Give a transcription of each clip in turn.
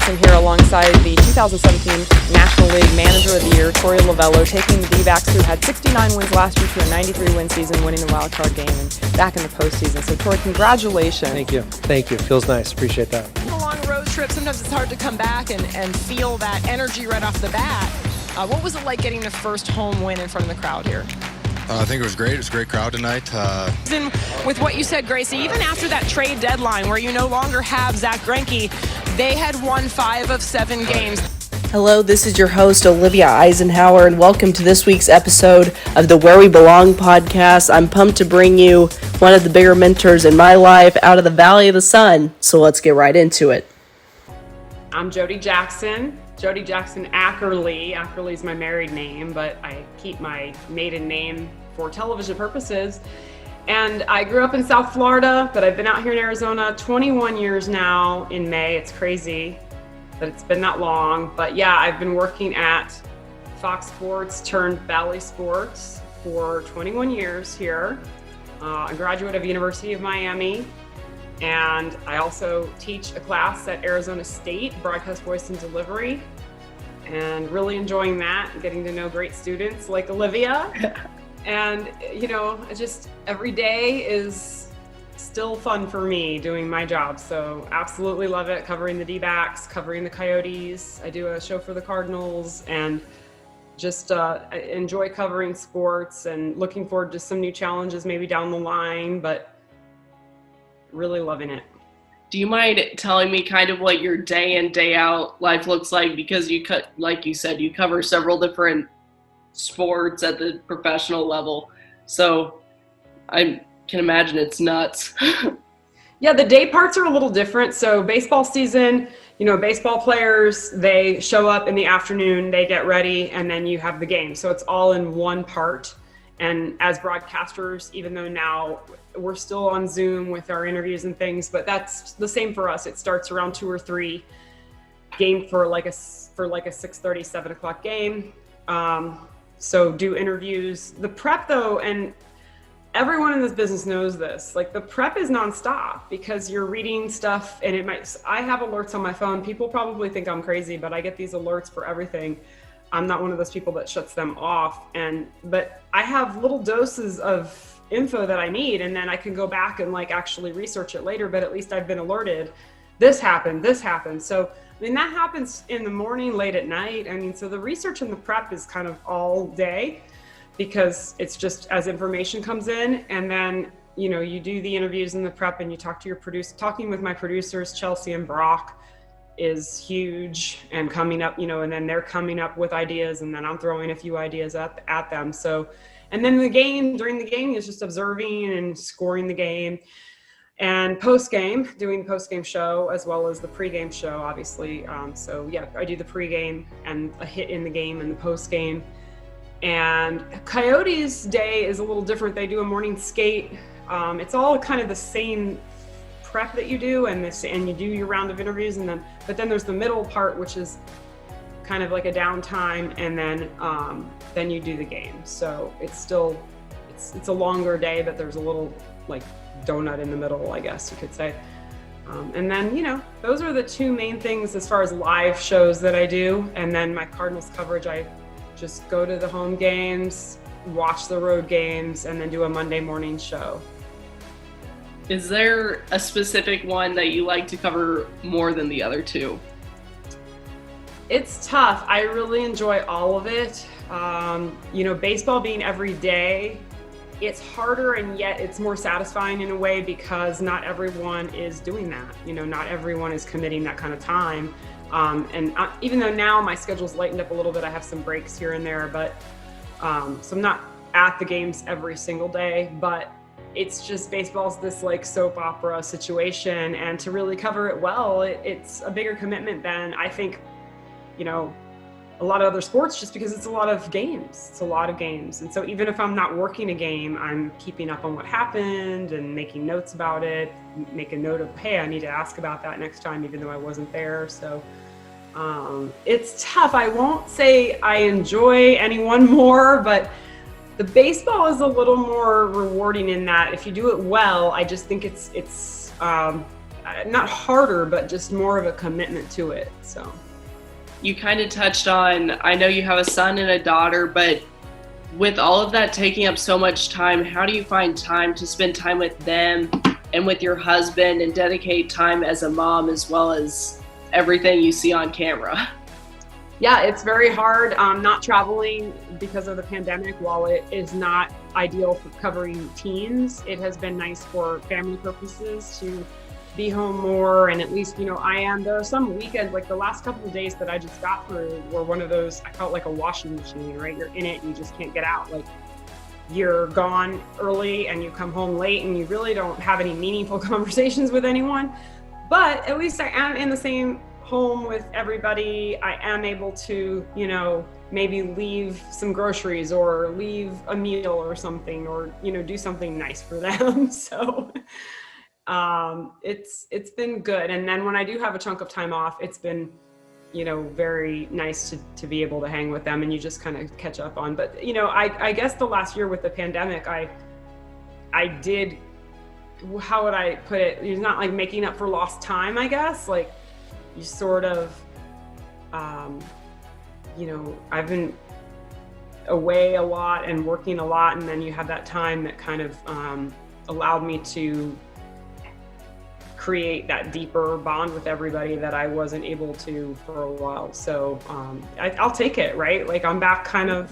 Jackson here alongside the 2017 National League Manager of the Year, Torey Lovullo, taking the D-backs, who had 69 wins last year, to a 93-win season, winning the wild card game and back in the postseason. So, Torey, congratulations. Thank you. Thank you. Feels nice. Appreciate that. A long road trip, sometimes it's hard to come back and feel that energy right off the bat. What was it like getting the first home win in front of the crowd here? I think it was great. It was a great crowd tonight. With what you said, Gracie, even after that trade deadline where you no longer have Zach Greinke, they had won 5 of 7 games. Hello, this is your host, Olivia Eisenhower, and welcome to this week's episode of the Where We Belong podcast. I'm pumped to bring you one of the bigger mentors in my life out of the Valley of the Sun, so let's get right into it. I'm Jody Jackson. Jody Jackson Ackerley. Ackerley is my married name, but I keep my maiden name for television purposes. And I grew up in South Florida, but I've been out here in Arizona 21 years now in May. It's crazy that it's been that long. But yeah, I've been working at Fox Sports turned Bally Sports for 21 years here. A graduate of University of Miami. And I also teach a class at Arizona State, Broadcast Voice and Delivery, and really enjoying that, getting to know great students like Olivia. And, you know, just every day is still fun for me doing my job. So absolutely love it, covering the D-backs, covering the Coyotes. I do a show for the Cardinals, and just I enjoy covering sports and looking forward to some new challenges maybe down the line, but really loving it. Do you mind telling me kind of what your day in, day out life looks like? Because like you said, you cover several different sports at the professional level. So I can imagine it's nuts. Yeah, the day parts are a little different. So baseball season, you know, baseball players, they show up in the afternoon, they get ready, and then you have the game. So it's all in one part. And as broadcasters, even though now we're still on Zoom with our interviews and things, but that's the same for us. It starts around 2 or 3 game for like a 6:30, 7 o'clock game. So do interviews. The prep though, and everyone in this business knows this, like the prep is nonstop because you're reading stuff, and I have alerts on my phone. People probably think I'm crazy, but I get these alerts for everything. I'm not one of those people that shuts them off, but I have little doses of info that I need, and then I can go back and like actually research it later, but at least I've been alerted. This happened. So, I mean, that happens in the morning, late at night. I mean, so the research and the prep is kind of all day because it's just as information comes in, and then, you know, you do the interviews and the prep, and you talk to your producer. Talking with my producers, Chelsea and Brock, is huge, and coming up, you know, and then they're coming up with ideas, and then I'm throwing a few ideas at them. So, and then during the game is just observing and scoring the game, and post-game, doing the post-game show as well as the pre-game show, obviously. So yeah, I do the pre-game and a hit in the game and the post-game. And Coyotes day is a little different. They do a morning skate. It's all kind of the same prep that you do, and you do your round of interviews, but then there's the middle part, which is kind of like a downtime, and then you do the game. So it's a longer day, but there's a little like donut in the middle, I guess you could say. And then, you know, those are the 2 main things as far as live shows that I do. And then my Cardinals coverage, I just go to the home games, watch the road games, and then do a Monday morning show. Is there a specific one that you like to cover more than the other 2? It's tough. I really enjoy all of it. You know, baseball being every day, it's harder, and yet it's more satisfying in a way because not everyone is doing that. You know, not everyone is committing that kind of time. Even though now my schedule's lightened up a little bit, I have some breaks here and there, but so I'm not at the games every single day, but it's just baseball's this like soap opera situation, and to really cover it well, it's a bigger commitment than I think, you know, a lot of other sports, just because it's a lot of games. It's a lot of games. And so even if I'm not working a game, I'm keeping up on what happened and making notes about it, make a note of, hey, I need to ask about that next time, even though I wasn't there. So it's tough. I won't say I enjoy any one more, but the baseball is a little more rewarding in that if you do it well, I just think it's not harder, but just more of a commitment to it. So you kind of touched on, I know you have a son and a daughter, but with all of that taking up so much time, how do you find time to spend time with them and with your husband and dedicate time as a mom as well as everything you see on camera? Yeah, it's very hard not traveling because of the pandemic. While it is not ideal for covering teams, it has been nice for family purposes to be home more. And at least, there are some weekends, like the last couple of days that I just got through were one of those, I felt like a washing machine, right? You're in it and you just can't get out. Like you're gone early and you come home late and you really don't have any meaningful conversations with anyone. But at least I am in the same home with everybody. I am able to, maybe leave some groceries or leave a meal or something, or, do something nice for them. So it's been good. And then when I do have a chunk of time off, it's been, very nice to be able to hang with them and you just kind of catch up on. But, I guess the last year with the pandemic, I did, how would I put it? It's not like making up for lost time, I guess. Like you sort of, I've been away a lot and working a lot. And then you have that time that kind of allowed me to create that deeper bond with everybody that I wasn't able to for a while. So I'll take it, right? Like I'm back kind of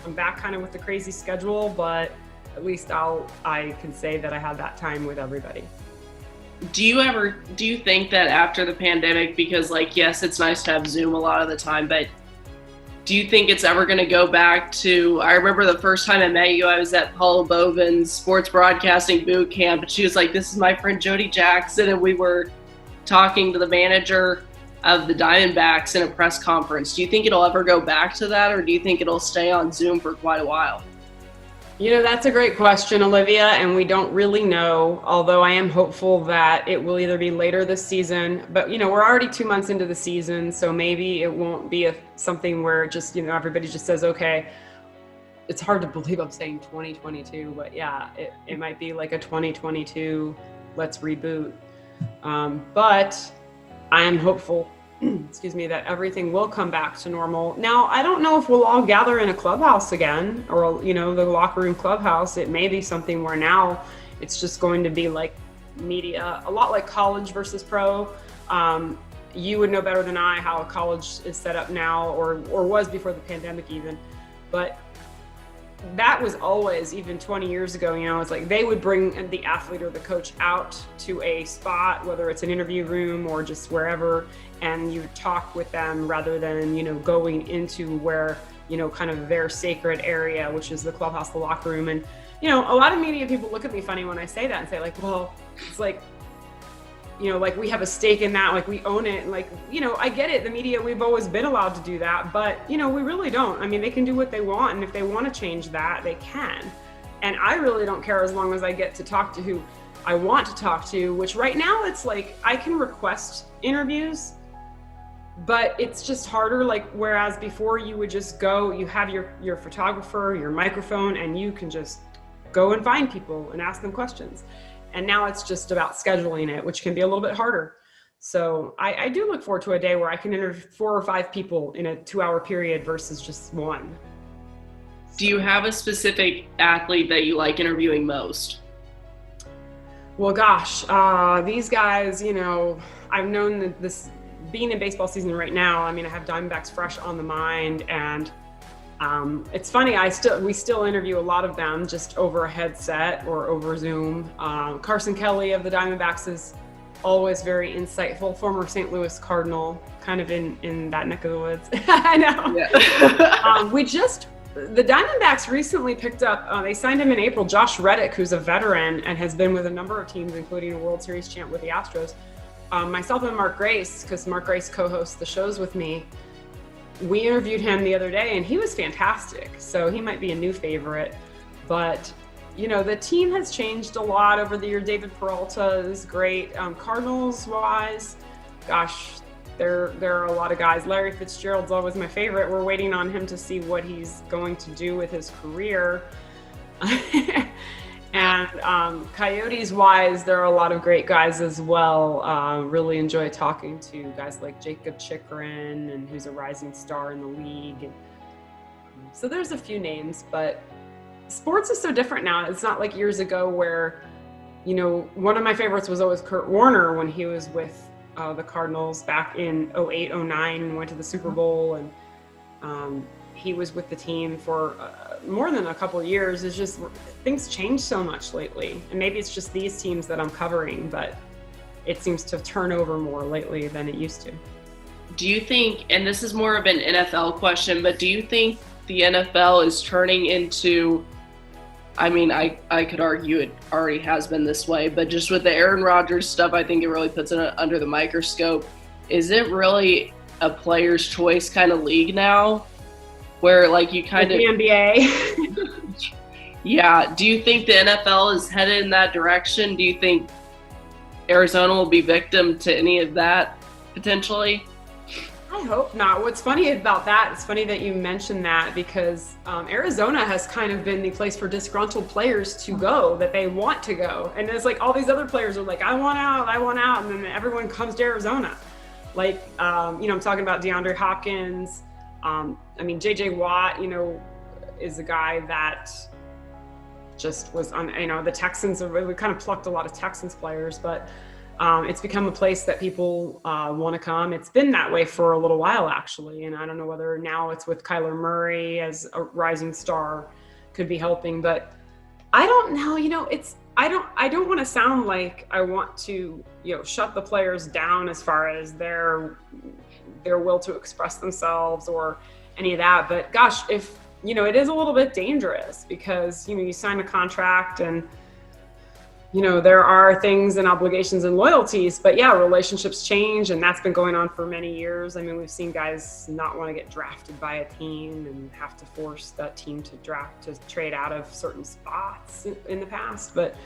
with the crazy schedule, but at least I can say that I had that time with everybody. Do you think that after the pandemic, because yes, it's nice to have Zoom a lot of the time, but do you think it's ever going to go back to, I remember the first time I met you, I was at Paula Boven's sports broadcasting boot camp, and she was like, this is my friend Jody Jackson, and we were talking to the manager of the Diamondbacks in a press conference. Do you think it'll ever go back to that, or do you think it'll stay on Zoom for quite a while? That's a great question, Olivia, and we don't really know, although I am hopeful that it will either be later this season, but we're already 2 months into the season, so maybe it won't be something where just, everybody just says, okay. It's hard to believe I'm saying 2022, but yeah, it might be like a 2022, let's reboot. But I am hopeful that everything will come back to normal. Now, I don't know if we'll all gather in a clubhouse again, or, the locker room clubhouse. It may be something where now it's just going to be like media, a lot like college versus pro. You would know better than I how college is set up now, or was before the pandemic even. But that was always, even 20 years ago, it's like they would bring the athlete or the coach out to a spot, whether it's an interview room or just wherever, and you talk with them rather than, going into where, kind of their sacred area, which is the clubhouse, the locker room. And, a lot of media people look at me funny when I say that and say like, well, it's like, like we have a stake in that, like we own it. And like, I get it. The media, we've always been allowed to do that, but we really don't. I mean, they can do what they want. And if they want to change that, they can. And I really don't care as long as I get to talk to who I want to talk to, which right now it's like, I can request interviews, but it's just harder. Like, whereas before you would just go, you have your photographer, your microphone, and you can just go and find people and ask them questions. And now it's just about scheduling it, which can be a little bit harder. So I do look forward to a day where I can interview 4 or 5 people in a 2-hour period versus just one. Do you have a specific athlete that you like interviewing most? Well, gosh, these guys, I've known that this, being in baseball season right now, I mean, I have Diamondbacks fresh on the mind, and it's funny, we still interview a lot of them just over a headset or over Zoom. Carson Kelly of the Diamondbacks is always very insightful, former St. Louis Cardinal, kind of in that neck of the woods. I know. Yeah. The Diamondbacks recently picked up, they signed him in April, Josh Reddick, who's a veteran and has been with a number of teams, including a World Series champ with the Astros. Myself and Mark Grace, because Mark Grace co-hosts the shows with me, we interviewed him the other day and he was fantastic. So he might be a new favorite, but the team has changed a lot over the year. David Peralta is great. Cardinals wise, gosh, there are a lot of guys. Larry Fitzgerald's always my favorite. We're waiting on him to see what he's going to do with his career. And Coyotes wise, there are a lot of great guys as well. Really enjoy talking to guys like Jacob Chikrin, and who's a rising star in the league. And, so there's a few names, but sports is so different now. It's not like years ago where, one of my favorites was always Kurt Warner when he was with the Cardinals back in 08, 09, and went to the Super Bowl. And he was with the team for more than a couple of years. It's just things change so much lately. And maybe it's just these teams that I'm covering, but it seems to turn over more lately than it used to. Do you think, and this is more of an NFL question, but do you think the NFL is turning into, I could argue it already has been this way, but just with the Aaron Rodgers stuff, I think it really puts it under the microscope. Is it really a player's choice kind of league now? Where you kind of the NBA. Yeah. Do you think the NFL is headed in that direction? Do you think Arizona will be victim to any of that potentially? I hope not. What's funny about that, it's funny that you mentioned that, because Arizona has kind of been the place for disgruntled players to go, that they want to go. And it's all these other players are like, I want out. And then everyone comes to Arizona. I'm talking about DeAndre Hopkins. JJ Watt, is a guy that just was on, the Texans have really kind of plucked a lot of Texans players, but it's become a place that people want to come. It's been that way for a little while, actually. And I don't know whether now it's with Kyler Murray as a rising star could be helping, but I don't know, I don't want to sound like I want to, shut the players down as far as their will to express themselves or any of that. But gosh, if, it is a little bit dangerous because, you sign a contract and, there are things and obligations and loyalties, but yeah, relationships change, and that's been going on for many years. We've seen guys not want to get drafted by a team and have to force that team to trade out of certain spots in the past. But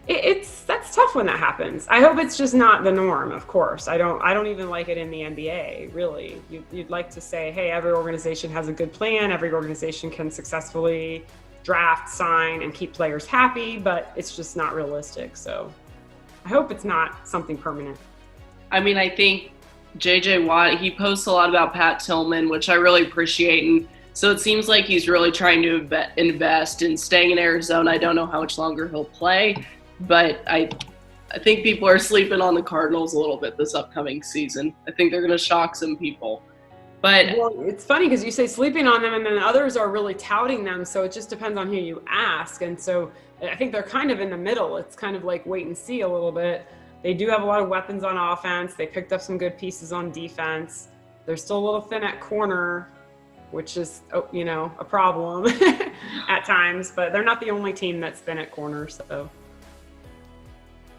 that's tough when that happens. I hope it's just not the norm, of course. I don't even like it in the NBA, really. You'd like to say, hey, every organization has a good plan, every organization can successfully draft, sign, and keep players happy, but it's just not realistic. So I hope it's not something permanent. I think JJ Watt, he posts a lot about Pat Tillman, which I really appreciate. And so it seems like he's really trying to invest in staying in Arizona. I don't know how much longer he'll play, but I think people are sleeping on the Cardinals a little bit this upcoming season. I think they're going to shock some people. But it's funny because you say sleeping on them and then others are really touting them. So it just depends on who you ask. And so I think they're kind of in the middle. It's kind of like wait and see a little bit. They do have a lot of weapons on offense. They picked up some good pieces on defense. They're still a little thin at corner, which is, a problem at times. But they're not the only team that's thin at corner. So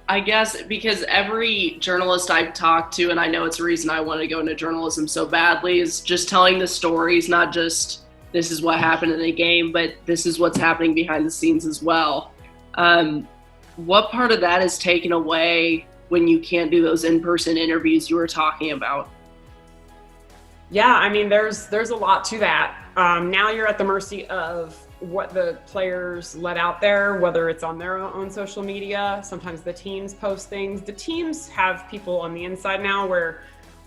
I guess because every journalist I've talked to, and I know it's a reason I want to go into journalism so badly, is just telling the stories, not just this is what happened in a game, but this is what's happening behind the scenes as well. What part of that is taken away when you can't do those in-person interviews you were talking about? Yeah, there's a lot to that. Now you're at the mercy of what the players let out there, whether it's on their own social media. Sometimes the teams post things. The teams have people on the inside now, where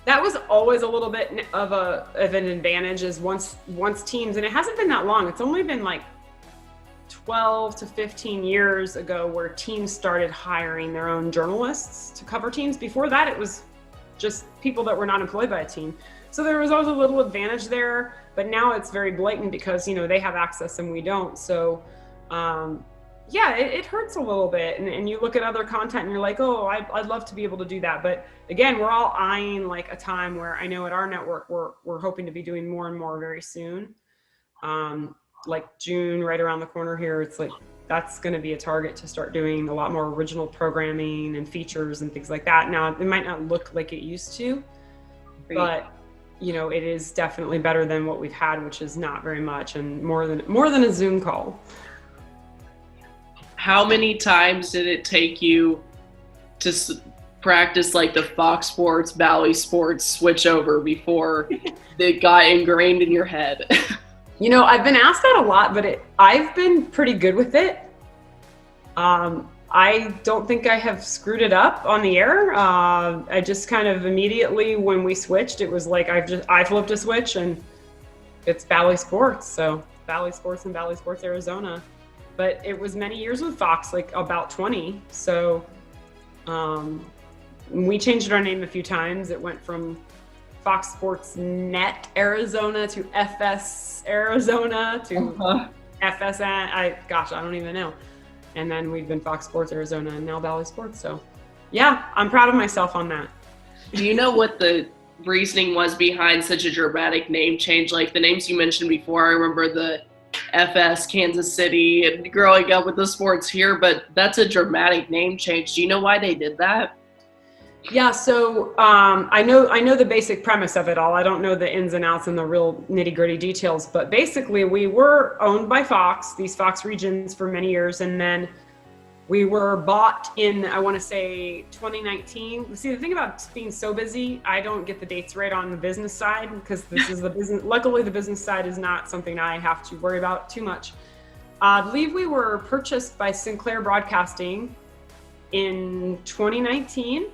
that was always a little bit of an advantage, is once teams, and it hasn't been that long. It's only been 12 to 15 years ago where teams started hiring their own journalists to cover teams. Before that, it was just people that were not employed by a team. So there was always a little advantage there, but now it's very blatant because, they have access and we don't. So, it hurts a little bit. And you look at other content and you're like, oh, I'd love to be able to do that. But again, we're all eyeing a time where I know at our network, we're hoping to be doing more and more very soon. June, right around the corner here, it's that's going to be a target to start doing a lot more original programming and features and things like that. Now, it might not look like it used to, but it is definitely better than what we've had, which is not very much, and more than a Zoom call. How many times did it take you to practice the Fox Sports, Bally Sports switch over before it got ingrained in your head? I've been asked that a lot, but I've been pretty good with it. I don't think I have screwed it up on the air. I just kind of immediately when we switched, it was like I flipped a switch and it's Bally Sports. So Bally Sports and Bally Sports Arizona. But it was many years with Fox, like about 20. So we changed our name a few times. It went from Fox Sports Net Arizona to FS Arizona to FSN. I don't even know. And then we've been Fox Sports Arizona and now Bally Sports. So yeah, I'm proud of myself on that. Do you know what the reasoning was behind such a dramatic name change? Like the names you mentioned before, I remember the FS Kansas City and growing up with the sports here, but that's a dramatic name change. Do you know why they did that? Yeah, so I know the basic premise of it all. I don't know the ins and outs and the real nitty-gritty details, but basically we were owned by Fox, these Fox regions for many years, and then we were bought in, I want to say 2019. See, the thing about being so busy, I don't get the dates right on the business side because this is the business. Luckily, the business side is not something I have to worry about too much. I believe we were purchased by Sinclair Broadcasting in 2019.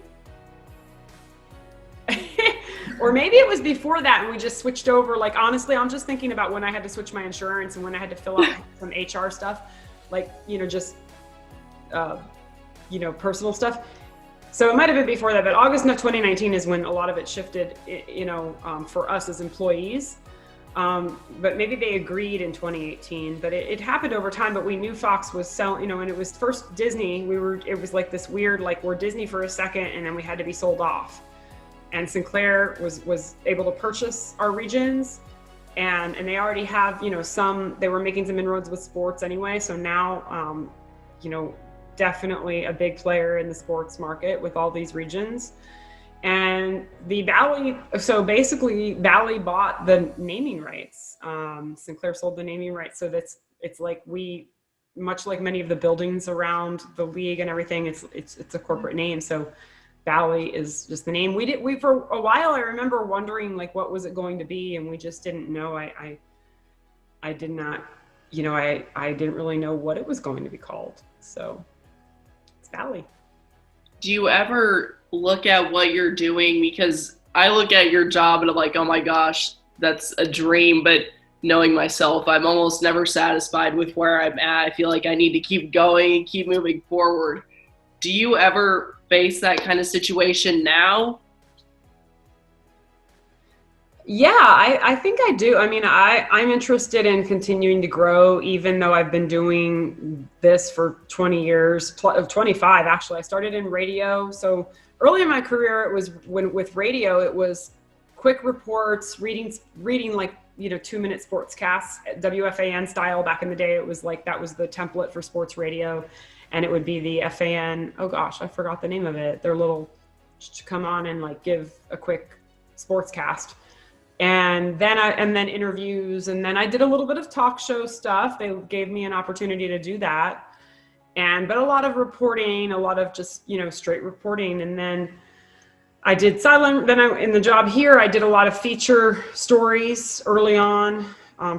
Or maybe it was before that and we just switched over. Like, honestly, I'm just thinking about when I had to switch my insurance and when I had to fill out some HR stuff, like, personal stuff. So it might have been before that, but August of 2019 is when a lot of it shifted, for us as employees. But maybe they agreed in 2018, but it happened over time. But we knew Fox was selling, and it was first Disney. It was like this weird, like we're Disney for a second and then we had to be sold off. And Sinclair was able to purchase our regions, and they already have, they were making some inroads with sports anyway. So now, definitely a big player in the sports market with all these regions. And so basically Bally bought the naming rights. Sinclair sold the naming rights. So it's like much like many of the buildings around the league and everything, it's a corporate name. So Bally is just the name. We for a while, I remember wondering like what was it going to be, and we just didn't know. I did not, I didn't really know what it was going to be called. So it's Bally. Do you ever look at what you're doing? Because I look at your job and I'm like, oh my gosh, that's a dream. But knowing myself, I'm almost never satisfied with where I'm at. I feel like I need to keep going and keep moving forward. Do you ever face that kind of situation now? Yeah, I think I do. I mean, I'm interested in continuing to grow, even though I've been doing this for 20 years, 25 actually. I started in radio. So early in my career, it was with radio, it was quick reports, reading like, 2-minute sportscasts, WFAN style. Back in the day, it was like, that was the template for sports radio. And it would be the FAN, oh gosh, I forgot the name of it. Their little, come on and like give a quick sportscast. And then interviews. And then I did a little bit of talk show stuff. They gave me an opportunity to do that. But a lot of reporting, a lot of just, straight reporting. And then I did sideline. In the job here, I did a lot of feature stories early on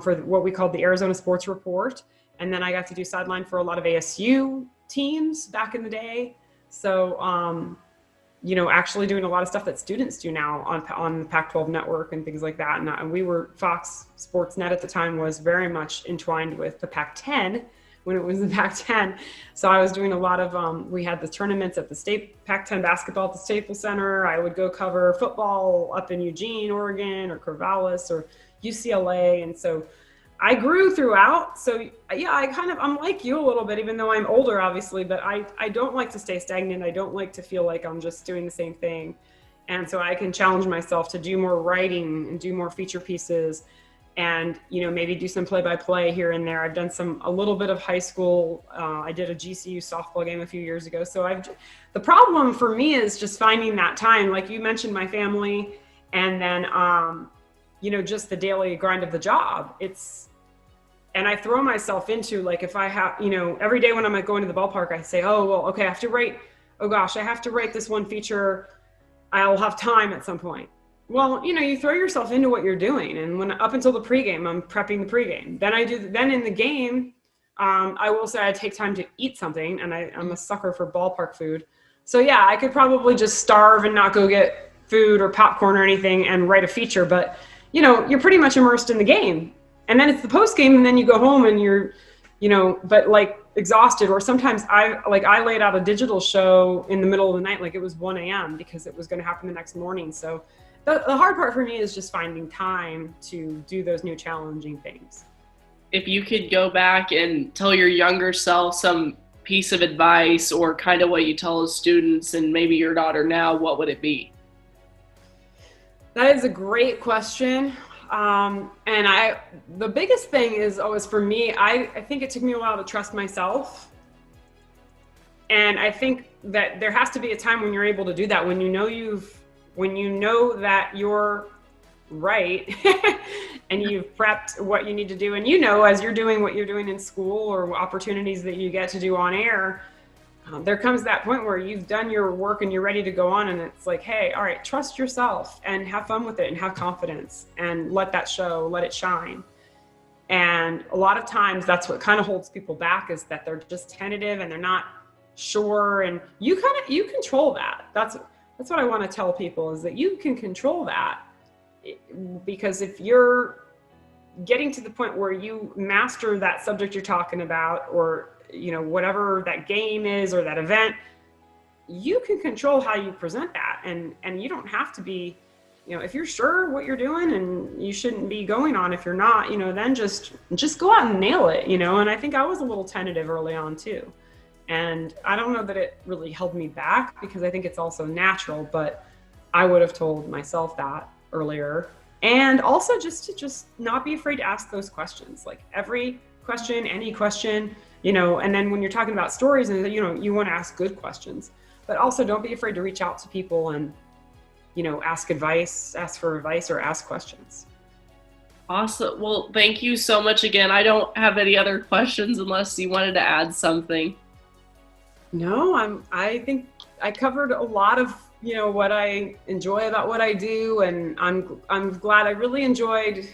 for what we called the Arizona Sports Report. And then I got to do sideline for a lot of ASU teams back in the day. So, actually doing a lot of stuff that students do now on the Pac-12 network and things like that. And we were, Fox Sports Net at the time was very much entwined with the Pac-10 when it was the Pac-10. So I was doing a lot of, we had the tournaments at the state Pac-10 basketball at the Staples Center. I would go cover football up in Eugene, Oregon, or Corvallis or UCLA. And so I grew throughout. So yeah, I'm like you a little bit, even though I'm older, obviously, but I don't like to stay stagnant. I don't like to feel like I'm just doing the same thing. And so I can challenge myself to do more writing and do more feature pieces and, maybe do some play-by-play here and there. I've done a little bit of high school. I did a GCU softball game a few years ago. So the problem for me is just finding that time. Like you mentioned, my family, and then, just the daily grind of the job. And I throw myself into, like, if I have, every day when I'm going to the ballpark, I say, oh, well, okay, I have to write this one feature. I'll have time at some point. Well, you throw yourself into what you're doing. And up until the pregame, I'm prepping the pregame. Then in the game, I will say I take time to eat something, and I'm a sucker for ballpark food. So yeah, I could probably just starve and not go get food or popcorn or anything and write a feature, but you're pretty much immersed in the game. And then it's the post game, and then you go home and you're, but like exhausted. Or sometimes I laid out a digital show in the middle of the night, like it was 1 a.m. because it was going to happen the next morning. So the hard part for me is just finding time to do those new challenging things. If you could go back and tell your younger self some piece of advice or kind of what you tell students and maybe your daughter now, what would it be? That is a great question. And the biggest thing is always for me, I think it took me a while to trust myself. And I think that there has to be a time when you're able to do that, when you know that you're right and you've prepped what you need to do. And as you're doing what you're doing in school or opportunities that you get to do on air, there comes that point where you've done your work and you're ready to go on, and it's like, hey, all right, trust yourself and have fun with it and have confidence and let that show, let it shine. And a lot of times that's what kind of holds people back, is that they're just tentative and they're not sure. And you control that. That's what I want to tell people, is that you can control that. Because if you're getting to the point where you master that subject you're talking about, or whatever that game is or that event, you can control how you present that. And you don't have to be, if you're sure what you're doing, and you shouldn't be going on if you're not, then just go out and nail it, And I think I was a little tentative early on too. And I don't know that it really held me back, because I think it's also natural, but I would have told myself that earlier. And also just not be afraid to ask those questions, like every question, any question, and then when you're talking about stories, and you want to ask good questions, but also don't be afraid to reach out to people and ask for advice or ask questions. Awesome. Well, thank you so much again. I don't have any other questions unless you wanted to add something. No, I think I covered a lot of what I enjoy about what I do, and I'm glad. I really enjoyed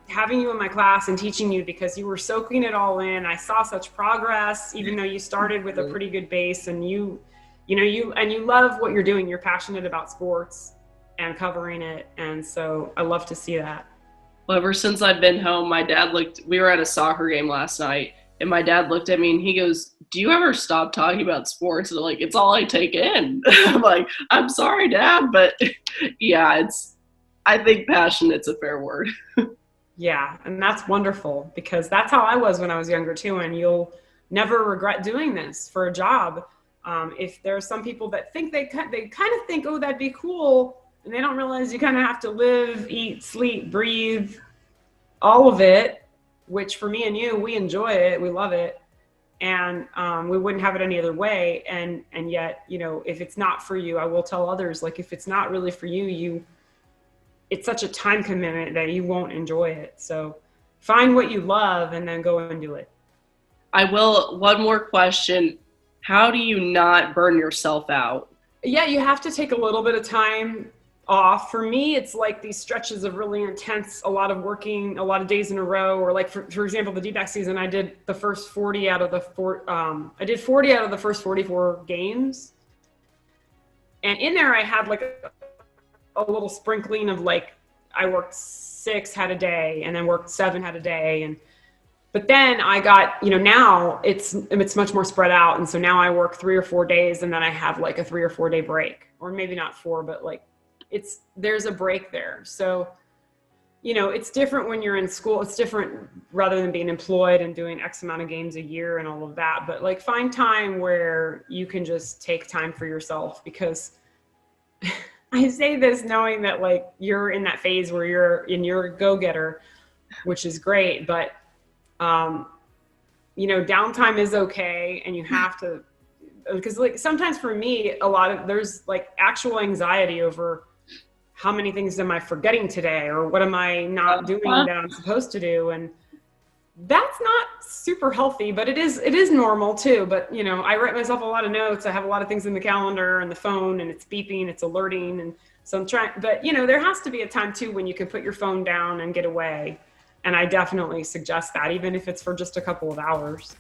having you in my class and teaching you, because you were soaking it all in. I saw such progress, even though you started with a pretty good base, and you love what you're doing. You're passionate about sports and covering it, and so I love to see that. Well, ever since I've been home, we were at a soccer game last night, and my dad looked at me and he goes, "Do you ever stop talking about sports?" And I'm like, "It's all I take in." I'm like, "I'm sorry, Dad," but yeah, I think passionate's a fair word. Yeah, and that's wonderful, because that's how I was when I was younger too, and you'll never regret doing this for a job. If there are some people that think they kind of think, oh, that'd be cool, and they don't realize you kind of have to live, eat, sleep, breathe, all of it, which for me and you, we enjoy it, we love it, and we wouldn't have it any other way. And yet, if it's not for you, I will tell others, like, if it's not really for you, it's such a time commitment that you won't enjoy it. So find what you love and then go and do it. I will. One more question. How do you not burn yourself out? Yeah, you have to take a little bit of time off. For me, it's like these stretches of really intense, a lot of working, a lot of days in a row, or like, for example, the D-back season, I did the first 40 out of the 40 out of the first 44 games. And in there, I had like a little sprinkling of, like, I worked 6, had a day, and then worked 7, had a day. But then I got, now it's much more spread out. And so now I work 3 or 4 days, and then I have like a 3 or 4 day break, or maybe not 4, but like there's a break there. So, it's different when you're in school. It's different rather than being employed and doing X amount of games a year and all of that. But like, find time where you can just take time for yourself, because I say this knowing that, like, you're in that phase where you're a go-getter, which is great, but downtime is okay, and you have to, because like sometimes for me, there's like actual anxiety over how many things am I forgetting today, or what am I not doing that I'm supposed to do, and that's not super healthy, but it is normal too. But I write myself a lot of notes. I have a lot of things in the calendar and the phone, and it's beeping, it's alerting, and so I'm trying. But there has to be a time too when you can put your phone down and get away. And I definitely suggest that, even if it's for just a couple of hours.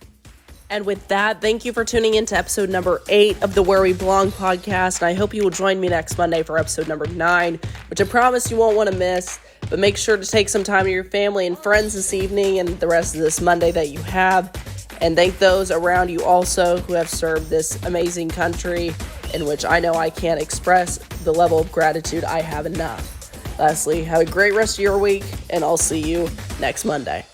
And with that, thank you for tuning in to episode number 8 of the Where We Belong podcast. And I hope you will join me next Monday for episode number 9, which I promise you won't want to miss. But make sure to take some time with your family and friends this evening and the rest of this Monday that you have. And thank those around you also who have served this amazing country, in which I know I can't express the level of gratitude I have enough. Lastly, have a great rest of your week, and I'll see you next Monday.